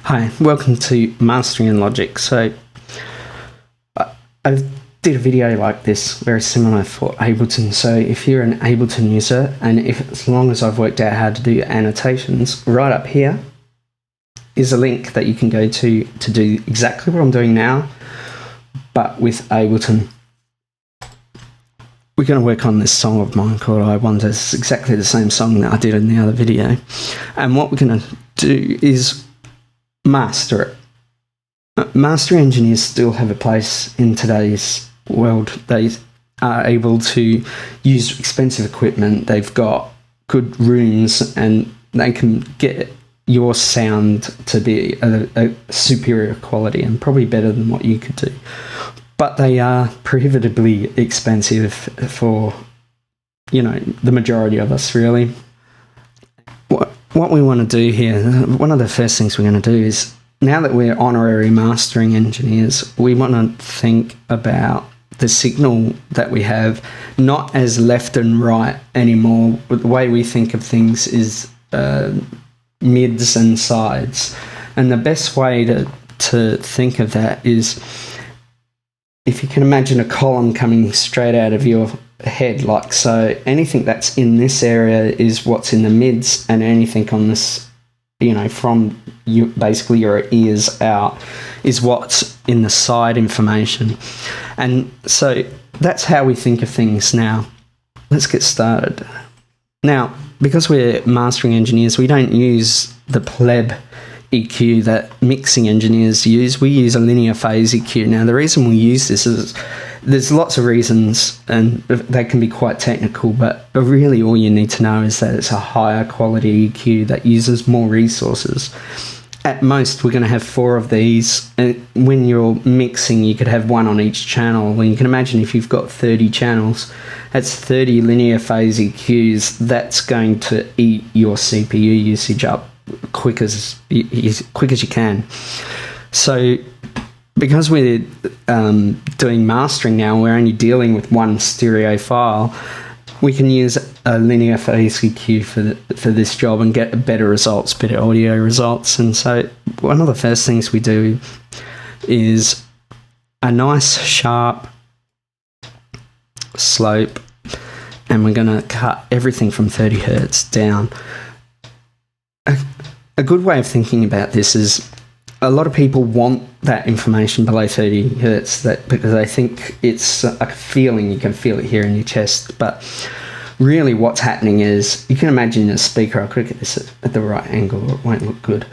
Hi, welcome to Mastering in Logic. So I did a video like this, very similar for Ableton. So if you're an Ableton user, and as long as I've worked out how to do annotations, right up here is a link that you can go to do exactly what I'm doing now, but with Ableton. We're going to work on this song of mine called I Wonder. It's exactly the same song that I did in the other video. And what we're going to do is master it. Mastering engineers still have a place in today's world. They are able to use expensive equipment. They've got good rooms and they can get your sound to be a superior quality and probably better than what you could do. But they are prohibitively expensive for, the majority of us, really. What we want to do here, one of the first things we're going to do is, now that we're honorary mastering engineers, we want to think about the signal that we have, not as left and right anymore. The way we think of things is mids and sides. And the best way to think of that is, if you can imagine a column coming straight out of your head like so, anything that's in this area is what's in the mids, and anything on this, from you, basically your ears out, is what's in the side information. And so that's how we think of things now. Let's get started. Now, because we're mastering engineers, we don't use the pleb EQ that mixing engineers use. We use a linear phase EQ. Now, the reason we use this is there's lots of reasons, and they can be quite technical, but really all you need to know is that it's a higher quality EQ that uses more resources. At most, we're going to have 4 of these, and when you're mixing, you could have 1 on each channel. When you can imagine, if you've got 30 channels, that's 30 linear phase EQs. That's going to eat your CPU usage up quick as you can. So because we're doing mastering now, we're only dealing with one stereo file, we can use a linear phase EQ for this job and get better results, better audio results. And so one of the first things we do is a nice sharp slope, and we're going to cut everything from 30 hertz down. A good way of thinking about this is, a lot of people want that information below 30 hertz because they think it's a feeling. You can feel it here in your chest. But really what's happening is, you can imagine a speaker. I'll quick get this at the right angle or it won't look good.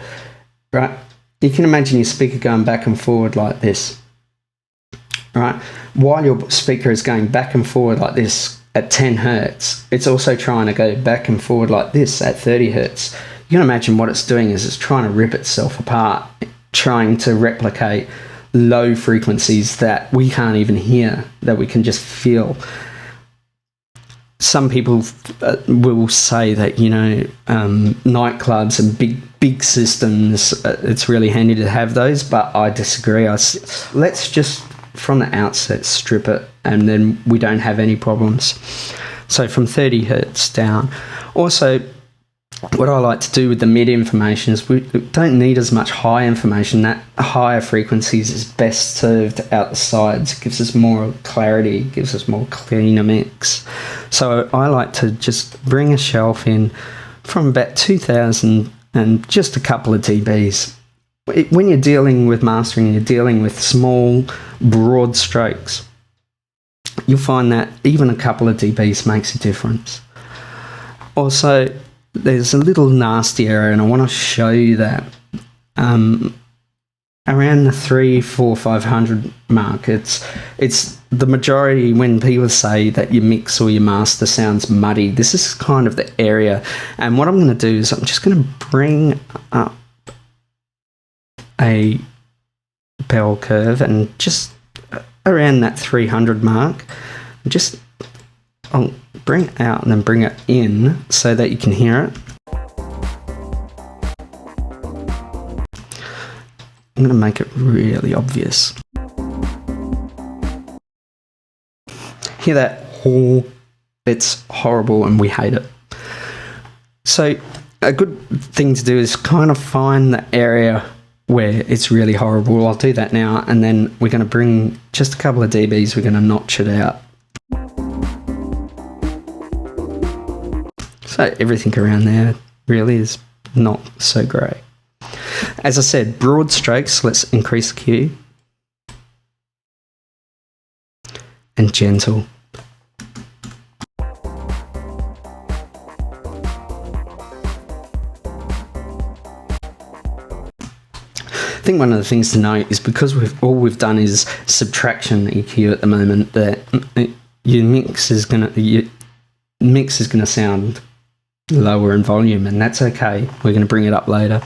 Right? You can imagine your speaker going back and forward like this. Right? While your speaker is going back and forward like this at 10 hertz, it's also trying to go back and forward like this at 30 hertz. You can imagine what it's doing is it's trying to rip itself apart, trying to replicate low frequencies that we can't even hear, that we can just feel. Some people will say that, nightclubs and big systems, it's really handy to have those, but I disagree. Let's just, from the outset, strip it, and then we don't have any problems. So from 30 hertz down. Also, what I like to do with the mid information is we don't need as much high information. That higher frequencies is best served out the sides. It gives us more clarity, gives us more cleaner mix. So I like to just bring a shelf in from about 2000 and just a couple of dBs. When you're dealing with mastering, you're dealing with small, broad strokes. You'll find that even a couple of dBs makes a difference. Also, there's a little nasty area, and I want to show you that around the 300, 400, 500 mark. It's the majority when people say that your mix or your master sounds muddy. This is kind of the area, and what I'm going to do is I'm just going to bring up a bell curve, and just around that 300 mark, I'll bring it out and then bring it in so that you can hear it. I'm going to make it really obvious. Hear that? Oh, it's horrible and we hate it. So a good thing to do is kind of find the area where it's really horrible. I'll do that now, and then we're going to bring just a couple of dBs, we're going to notch it out. So everything around there really is not so great. As I said, broad strokes, let's increase the Q. And gentle. I think one of the things to note is because all we've done is subtraction EQ at the moment, that your mix is gonna sound lower in volume, and that's okay. We're going to bring it up later.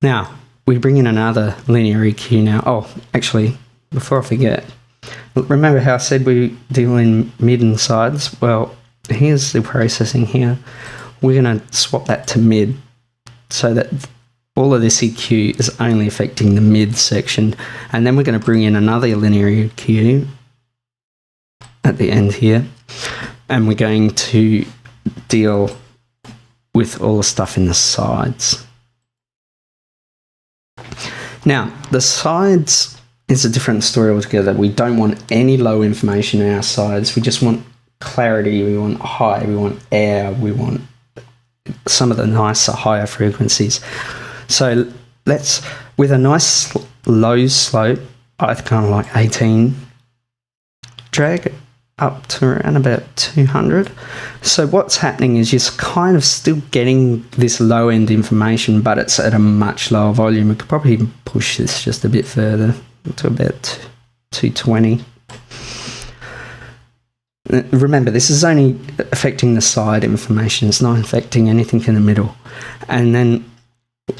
Now we bring in another linear EQ now. Oh, actually, before I forget, remember how I said we deal in mid and sides? Well, here's the processing here. We're going to swap that to mid so that all of this EQ is only affecting the mid section. And then we're going to bring in another linear EQ at the end here. And we're going to deal with all the stuff in the sides. Now, the sides is a different story altogether. We don't want any low information in our sides. We just want clarity, we want high, we want air, we want some of the nicer higher frequencies. So let's, with a nice low slope, I kind of like 18, drag it up to around about 200. So what's happening is you're kind of still getting this low end information, but it's at a much lower volume. We could probably even push this just a bit further to about 220. Remember, this is only affecting the side information. It's not affecting anything in the middle. And then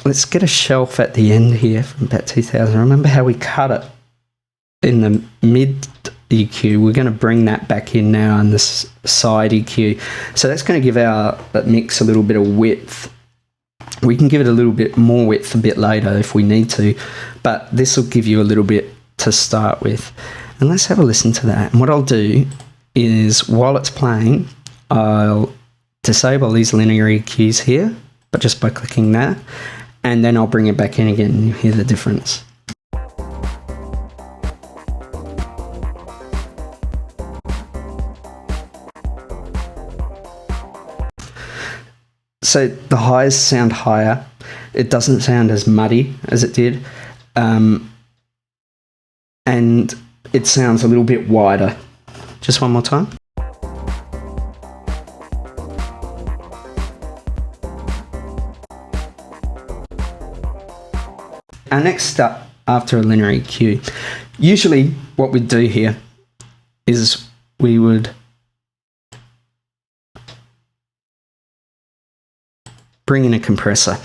let's get a shelf at the end here from about 2000. Remember how we cut it in the mid EQ? We're going to bring that back in now on this side EQ. So that's going to give our mix a little bit of width. We can give it a little bit more width a bit later if we need to, but this will give you a little bit to start with. And let's have a listen to that. And what I'll do is, while it's playing, I'll disable these linear EQs here, but just by clicking that, and then I'll bring it back in again and you hear the difference. So the highs sound higher. It doesn't sound as muddy as it did. And it sounds a little bit wider. Just one more time. Our next step after a linear EQ, usually what we'd do here is we would bring in a compressor.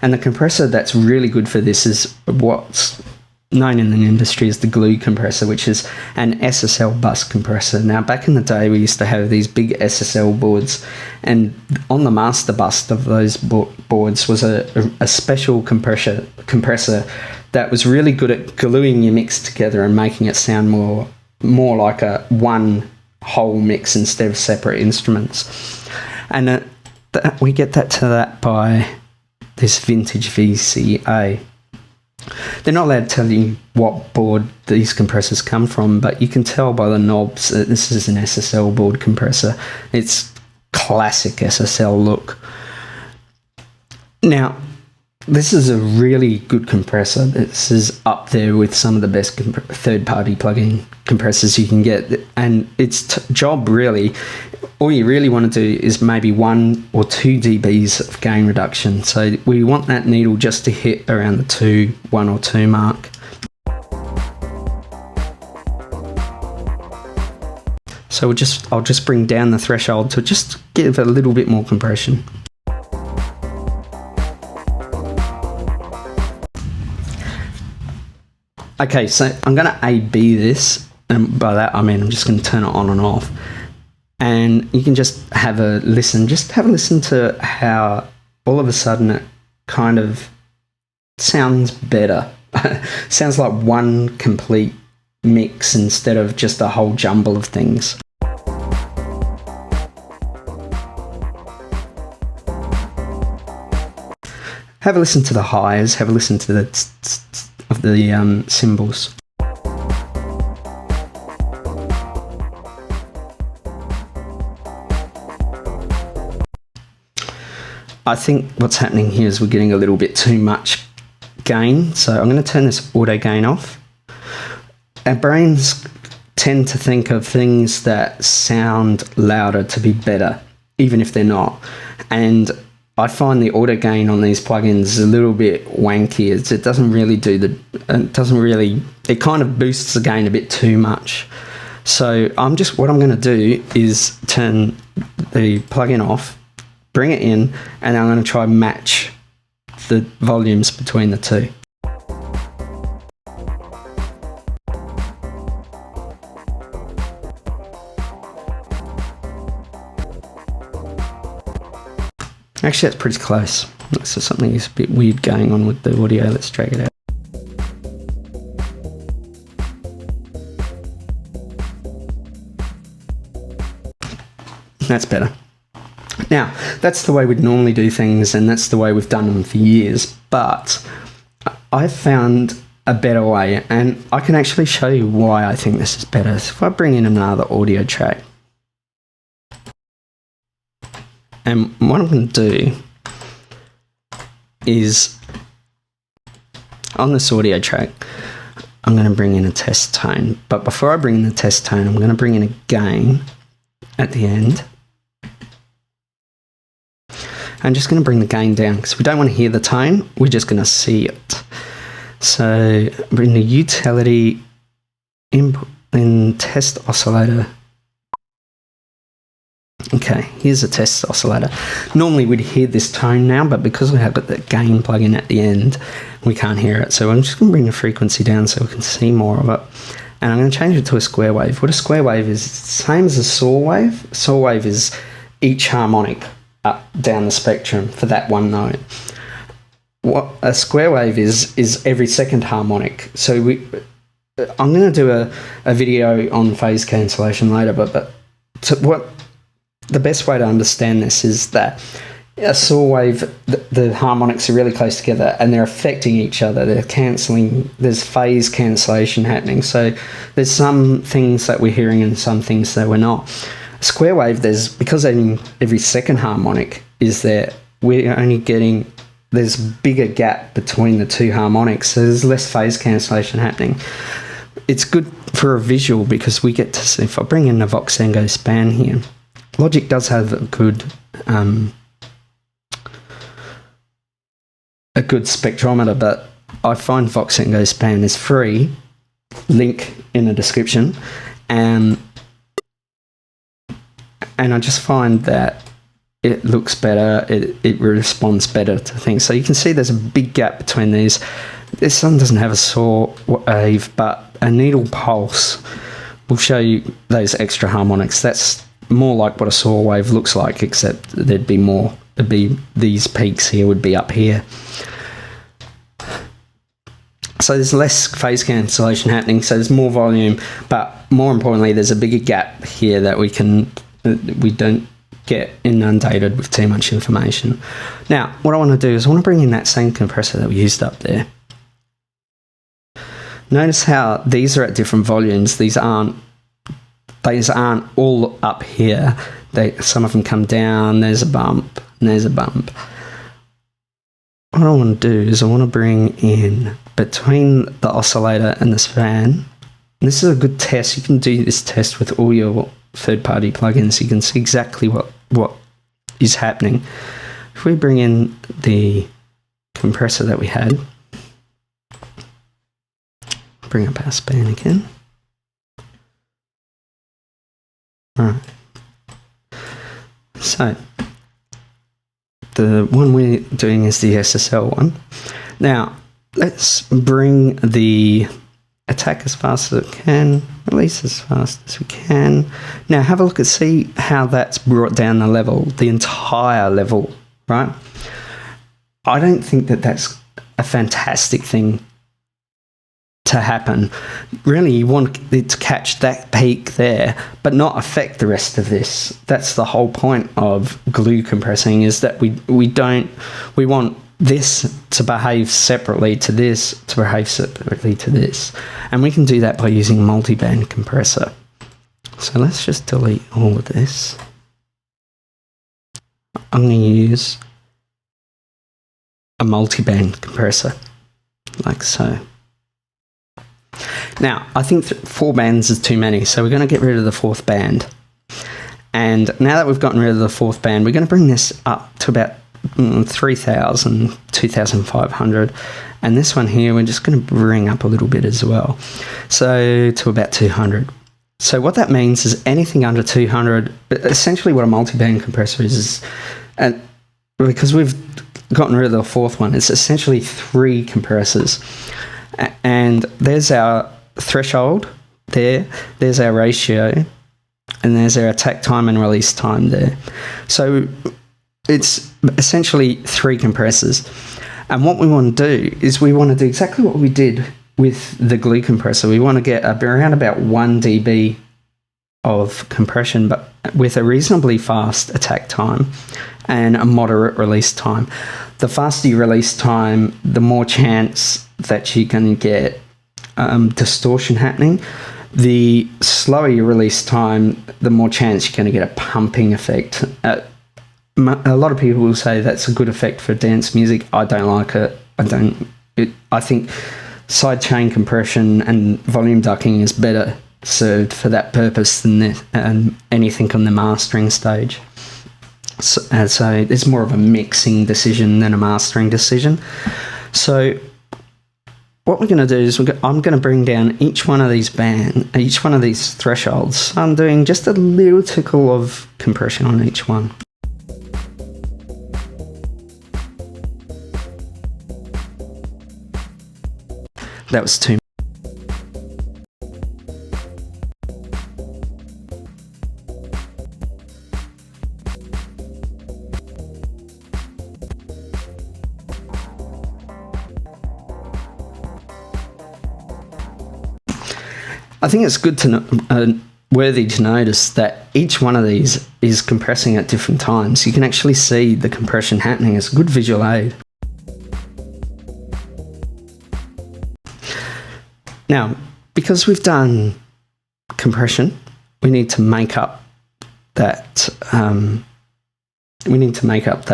And the compressor that's really good for this is what's known in the industry as the glue compressor, which is an SSL bus compressor. Now, back in the day, we used to have these big SSL boards, and on the master bus of those boards was a special compressor that was really good at gluing your mix together and making it sound more like a one whole mix instead of separate instruments. And we get that by this vintage VCA. They're not allowed to tell you what board these compressors come from, but you can tell by the knobs that this is an SSL board compressor. It's classic SSL look. Now, this is a really good compressor. This is up there with some of the best third-party plug-in compressors you can get. And its job really, all you really want to do is maybe 1 or 2 dBs of gain reduction. So we want that needle just to hit around the 1 or 2 mark. So I'll just bring down the threshold to just give a little bit more compression. Okay, so I'm going to A-B this, and by that I mean I'm just going to turn it on and off. And you can just have a listen. Just have a listen to how all of a sudden it kind of sounds better. Sounds like one complete mix instead of just a whole jumble of things. Have a listen to the highs, have a listen to the of the cymbals. I think what's happening here is we're getting a little bit too much gain, so I'm going to turn this auto gain off. Our brains tend to think of things that sound louder to be better, even if they're not. And I find the auto gain on these plugins a little bit wanky. It doesn't really do it kind of boosts the gain a bit too much. So what I'm going to do is turn the plugin off, bring it in, and I'm going to try and match the volumes between the two. Actually, that's pretty close. So something is a bit weird going on with the audio. Let's drag it out. That's better. Now, that's the way we'd normally do things, and that's the way we've done them for years, but I've found a better way, and I can actually show you why I think this is better. So if I bring in another audio track, and what I'm going to do is, on this audio track, I'm going to bring in a test tone. But before I bring in the test tone, I'm going to bring in a gain at the end. I'm just going to bring the gain down because we don't want to hear the tone, we're just going to see it. So bring the utility input in test oscillator. Okay, here's a test oscillator. Normally we'd hear this tone now, but because we have got the gain plug-in at the end, we can't hear it. So I'm just going to bring the frequency down so we can see more of it. And I'm going to change it to a square wave. What a square wave is, it's the same as a saw wave. A saw wave is each harmonic up down the spectrum for that one note. What a square wave is every second harmonic. So I'm going to do a video on phase cancellation later, but the best way to understand this is that a saw wave, the harmonics are really close together and they're affecting each other. They're cancelling. There's phase cancellation happening. So there's some things that we're hearing and some things that we're not. A square wave, because every second harmonic is there, we're only getting, there's a bigger gap between the two harmonics. So there's less phase cancellation happening. It's good for a visual because we get to see, if I bring in the Voxengo span here, Logic does have a good spectrometer, but I find Voxengo span is free. Link in the description, and I just find that it looks better. It responds better to things. So you can see there's a big gap between these. This one doesn't have a saw wave, but a needle pulse will show you those extra harmonics. That's more like what a saw wave looks like, except there'd be these peaks here would be up here. So there's less phase cancellation happening, so there's more volume, but more importantly, there's a bigger gap here that we don't get inundated with too much information. Now, what I want to do is I want to bring in that same compressor that we used up there. Notice how these are at different volumes. These aren't all up here. Some of them come down, there's a bump, and there's a bump. What I want to do is I want to bring in between the oscillator and the span. And this is a good test. You can do this test with all your third-party plugins. You can see exactly what is happening. If we bring in the compressor that we had, bring up our span again. Alright, so the one we're doing is the SSL one. Now, let's bring the attack as fast as it can, release as fast as we can. Now, have a look and see how that's brought down the level, the entire level, right? I don't think that that's a fantastic thing to happen. Really, you want it to catch that peak there, but not affect the rest of this. That's the whole point of glue compressing, is that we want this to behave separately to this, to behave separately to this. And we can do that by using multiband compressor. So let's just delete all of this. I'm going to use a multiband compressor, like so. Now, I think 4 bands is too many, so we're going to get rid of the 4th band. And now that we've gotten rid of the 4th band, we're going to bring this up to about 3,000, 2,500. And this one here, we're just going to bring up a little bit as well. So to about 200. So what that means is anything under 200, essentially what a multiband compressor is and because we've gotten rid of the 4th one, it's essentially 3 compressors. And there's our threshold there, there's our ratio, and there's our attack time and release time there. So it's essentially 3 compressors. And what we want to do is we want to do exactly what we did with the glue compressor. We want to get around about 1 dB of compression, but with a reasonably fast attack time and a moderate release time. The faster you release time, the more chance that you can get distortion happening. The slower your release time, the more chance you're going to get a pumping effect. A lot of people will say that's a good effect for dance music. I don't like it. I think sidechain compression and volume ducking is better served for that purpose than anything on the mastering stage. So it's more of a mixing decision than a mastering decision. So what we're going to do is I'm going to bring down each one of these thresholds. I'm doing just a little tickle of compression on each one. That was too much. I think it's good to worthy to notice that each one of these is compressing at different times. You can actually see the compression happening. It's a good visual aid. Now, because we've done compression, we need to make up that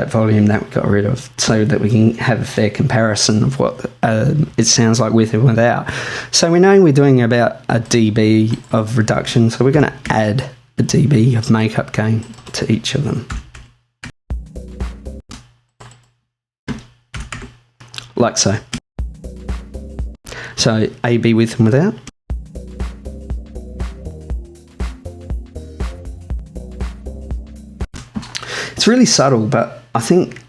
volume that we got rid of, so that we can have a fair comparison of what it sounds like with and without. So we know we're doing about a dB of reduction, so we're going to add a dB of makeup gain to each of them, like so. So AB with and without. It's really subtle, but I think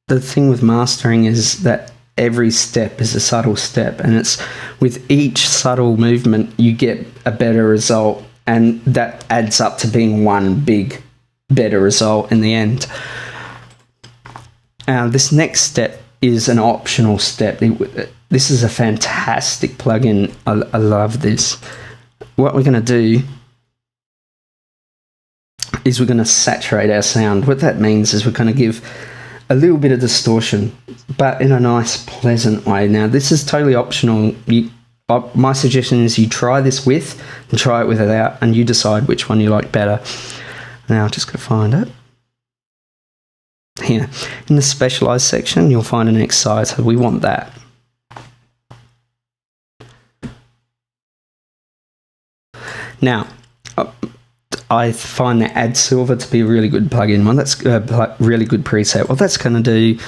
the thing with mastering is that every step is a subtle step, and it's with each subtle movement you get a better result, and that adds up to being one big better result in the end. This next step is an optional step. This is a fantastic plugin. I love this. What we're going to do is we're going to saturate our sound. What that means is we're going to give a little bit of distortion, but in a nice, pleasant way. Now, this is totally optional. My suggestion is you try this with and try it without, and you decide which one you like better. Now, I'm just going to find it. Here, in the specialized section, you'll find an exciter. We want that. Now, I find the Add Silver to be a really good plugin. Well, that's a really good preset. What that's going to do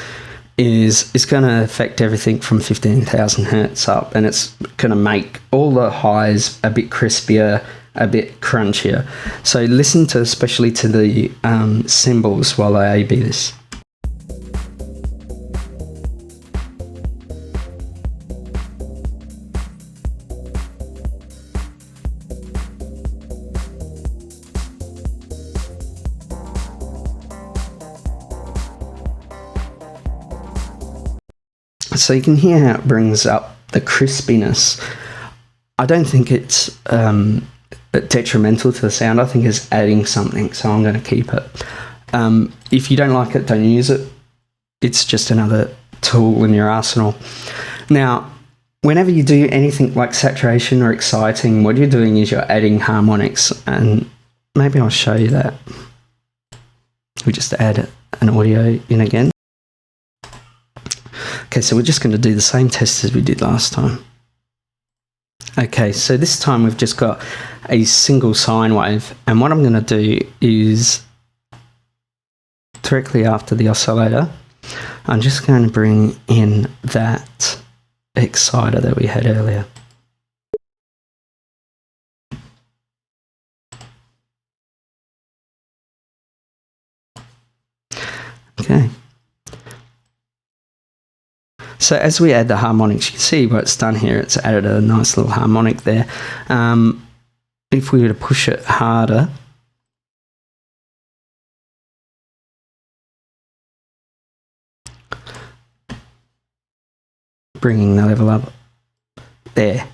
is it's going to affect everything from 15,000 hertz up, and it's going to make all the highs a bit crispier, a bit crunchier. So listen to, especially to the cymbals while I A/B this. So you can hear how it brings up the crispiness. I don't think it's detrimental to the sound. I think it's adding something, so I'm going to keep it. If you don't like it, don't use it. It's just another tool in your arsenal. Now, whenever you do anything like saturation or exciting, what you're doing is you're adding harmonics, and maybe I'll show you that. We just add an audio in again. Okay, so we're just going to do the same test as we did last time. Okay, so this time we've just got a single sine wave, and what I'm going to do is directly after the oscillator, I'm just going to bring in that exciter that we had earlier. Okay. So as we add the harmonics, you can see what it's done here. It's added a nice little harmonic there. If we were to push it harder, bringing the level up there.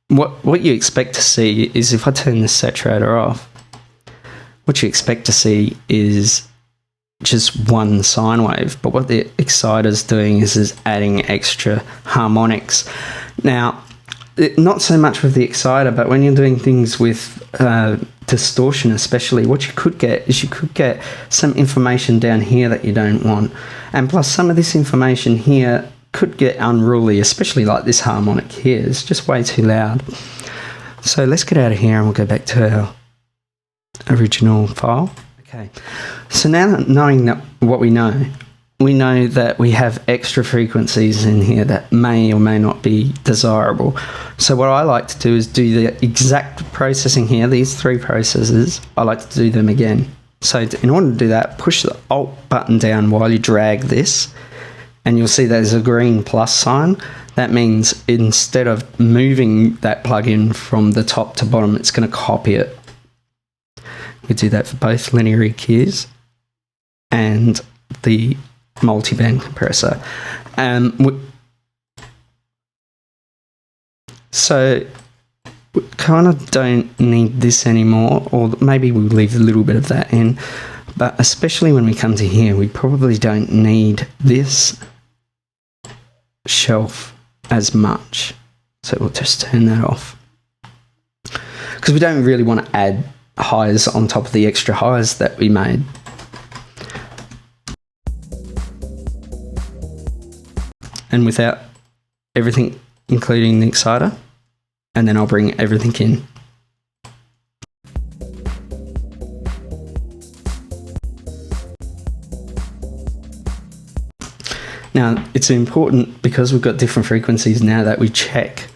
What you expect to see is, if I turn the saturator off, what you expect to see is just one sine wave, but what the exciter's doing is adding extra harmonics. Now, not so much with the exciter, but when you're doing things with distortion especially, what you could get is you could get some information down here that you don't want, and plus some of this information here could get unruly, especially like this harmonic here. It's just way too loud. So let's get out of here and we'll go back to our original file. Okay, so now knowing that what we know that we have extra frequencies in here that may or may not be desirable. So what I like to do is do the exact processing here, these three processes, I like to do them again. So in order to do that, push the Alt button down while you drag this, and you'll see there's a green plus sign. That means instead of moving that plugin from the top to bottom, it's going to copy it. We do that for both linear EQs and the multiband compressor. So we kind of don't need this anymore, or maybe we'll leave a little bit of that in, but especially when we come to here, we probably don't need this shelf as much. So we'll just turn that off, because we don't really want to add highs on top of the extra highs that we made. And without everything, including the exciter, and then I'll bring everything in. Now, it's important, because we've got different frequencies now, that we check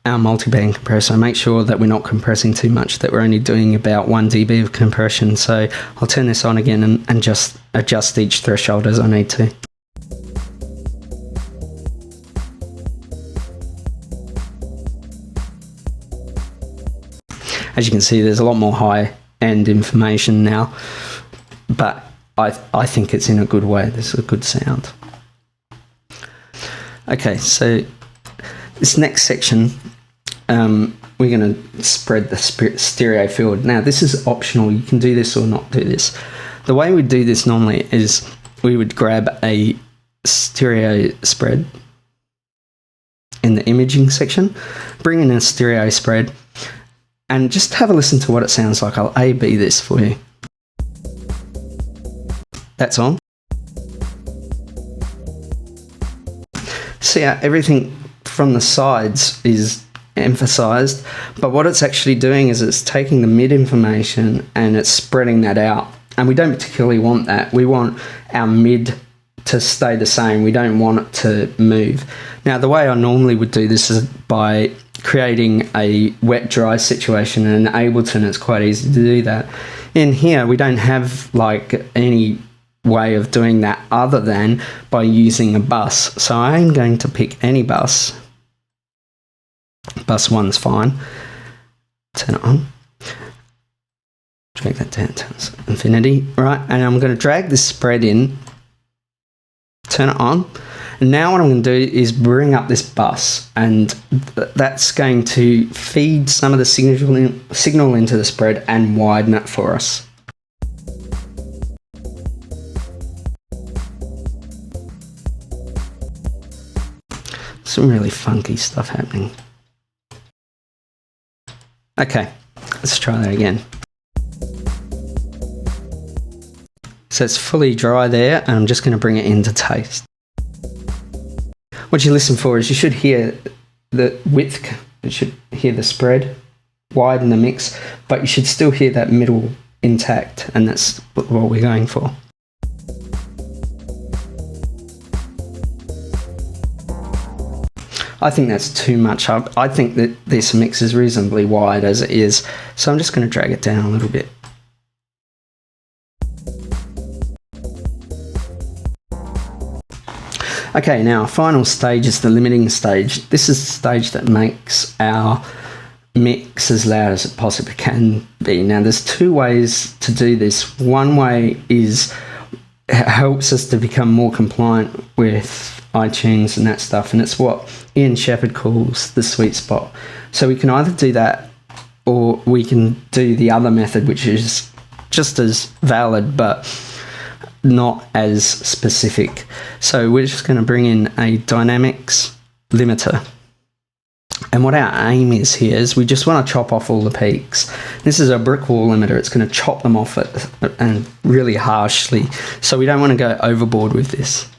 our multiband compressor, make sure that we're not compressing too much, that we're only doing about 1 dB of compression. So I'll turn this on again and just adjust each threshold as I need to. As you can see, there's a lot more high-end information now, but I think it's in a good way. This is a good sound. Okay, so this next section, we're going to spread the stereo field. Now, this is optional. You can do this or not do this. The way we do this normally is we would grab a stereo spread in the imaging section, bring in a stereo spread, and just have a listen to what it sounds like. I'll A/B this for you. That's on. See how everything from the sides is emphasized, but what it's actually doing is it's taking the mid information and it's spreading that out. And we don't particularly want that. We want our mid to stay the same. We don't want it to move. Now, the way I normally would do this is by creating a wet-dry situation, and in Ableton it's quite easy to do that. In here, we don't have like any way of doing that other than by using a bus. So I'm going to pick any bus. Bus 1's fine. Turn it on. Drag that down to infinity. Right, and I'm going to drag this spread in. Turn it on. And now what I'm going to do is bring up this bus, and that's going to feed some of the signal into the spread and widen it for us. Some really funky stuff happening. Okay, let's try that again. So it's fully dry there, and I'm just going to bring it into taste. What you listen for is you should hear the width, you should hear the spread, widen the mix, but you should still hear that middle intact, and that's what we're going for. I think that's too much. I think that this mix is reasonably wide as it is, so I'm just going to drag it down a little bit. Okay, now our final stage is the limiting stage. This is the stage that makes our mix as loud as it possibly can be. Now there's two ways to do this. One way is it helps us to become more compliant with iTunes and that stuff, and it's what Ian Shepherd calls the sweet spot. So we can either do that, or we can do the other method, which is just as valid but not as specific. So we're just going to bring in a dynamics limiter, and what our aim is here is we just want to chop off all the peaks. This is a brick wall limiter. It's going to chop them off and really harshly, so we don't want to go overboard with this.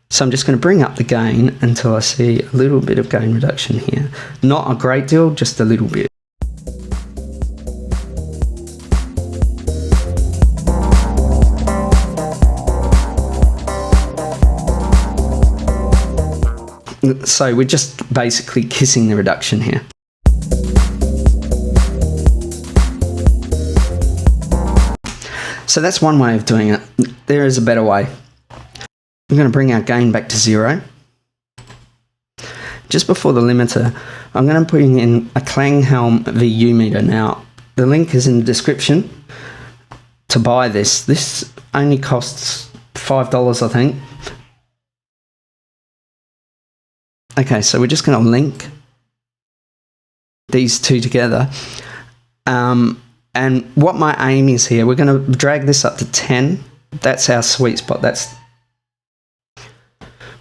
So I'm just going to bring up the gain until I see a little bit of gain reduction here. Not a great deal, just a little bit. So we're just basically kissing the reduction here. So that's one way of doing it. There is a better way. We're going to bring our gain back to 0. Just before the limiter, I'm going to put in a Klanghelm VU meter. Now, the link is in the description to buy this. This only costs $5, I think. Okay, so we're just going to link these two together. And what my aim is here, we're going to drag this up to 10. That's our sweet spot. That's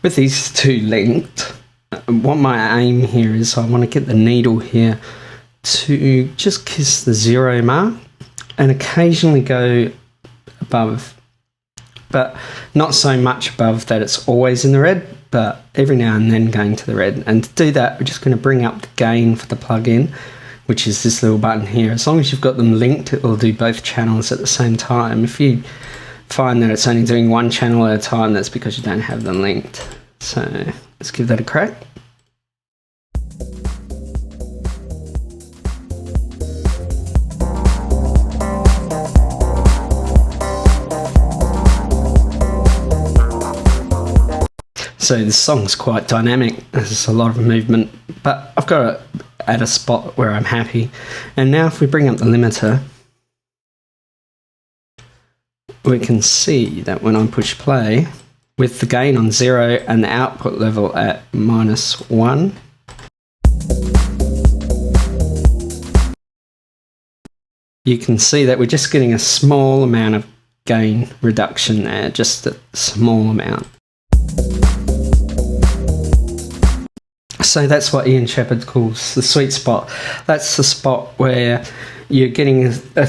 with these two linked. What my aim here is I want to get the needle here to just kiss the 0 mark and occasionally go above, but not so much above that it's always in the red, but every now and then going to the red. And to do that, we're just going to bring up the gain for the plugin, which is this little button here. As long as you've got them linked, it will do both channels at the same time. If you find that it's only doing one channel at a time, that's because you don't have them linked. So let's give that a crack. So the song's quite dynamic. There's a lot of movement, but I've got it at a spot where I'm happy. And now if we bring up the limiter, we can see that when I push play, with the gain on 0 and the output level at -1, you can see that we're just getting a small amount of gain reduction there, just a small amount. So that's what Ian Shepherd calls the sweet spot. That's the spot where you're getting a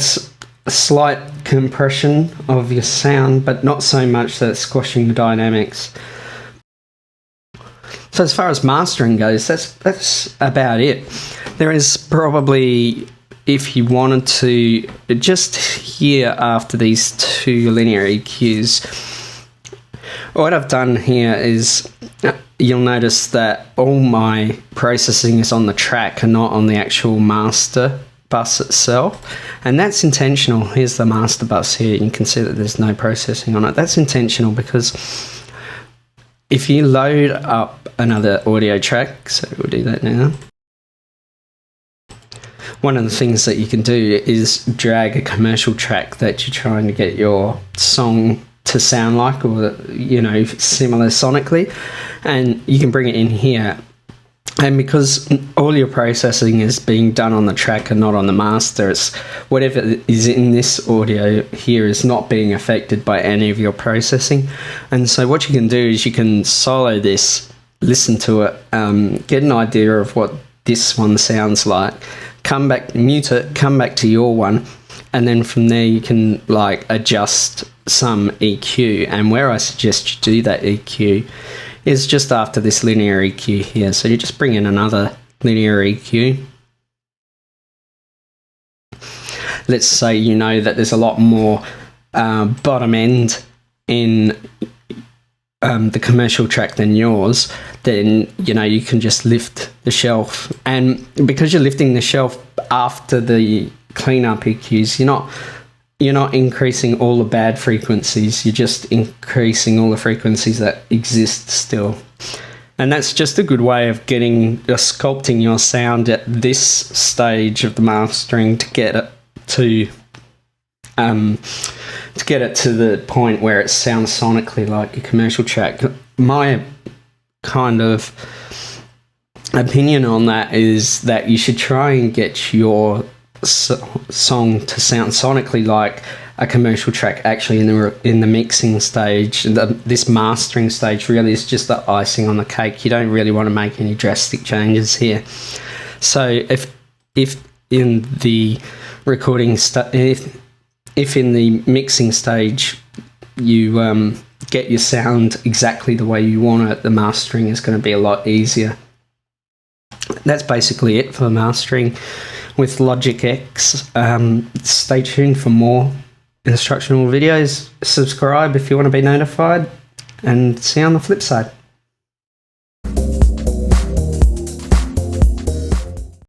slight compression of your sound, but not so much that it's squashing the dynamics. So as far as mastering goes, that's about it. There is probably, if you wanted to, just here after these two linear EQs, what I've done here is you'll notice that all my processing is on the track and not on the actual master bus itself, and that's intentional. Here's the master bus here. You can see that there's no processing on it. That's intentional because if you load up another audio track, so we'll do that now, one of the things that you can do is drag a commercial track that you're trying to get your song to sound like, or similar sonically, and you can bring it in here And because all your processing is being done on the track and not on the master, it's whatever is in this audio here is not being affected by any of your processing. And so what you can do is you can solo this, listen to it, get an idea of what this one sounds like, come back, mute it, come back to your one, and then from there you can like adjust some EQ. And where I suggest you do that EQ is just after this linear EQ here. So you just bring in another linear EQ. Let's say you know that there's a lot more bottom end in the commercial track than yours, then you know you can just lift the shelf. And because you're lifting the shelf after the cleanup EQs, you're not increasing all the bad frequencies, you're just increasing all the frequencies that exist still. And that's just a good way of sculpting your sound at this stage of the mastering to get it to the point where it sounds sonically like a commercial track. My kind of opinion on that is that you should try and get your song to sound sonically like a commercial track actually in the mixing stage. This mastering stage really is just the icing on the cake. You don't really want to make any drastic changes here. So if in the recording if in the mixing stage you get your sound exactly the way you want it, the mastering is going to be a lot easier. That's basically it for mastering with Logic X. Stay tuned for more instructional videos. Subscribe if you want to be notified, and see you on the flip side.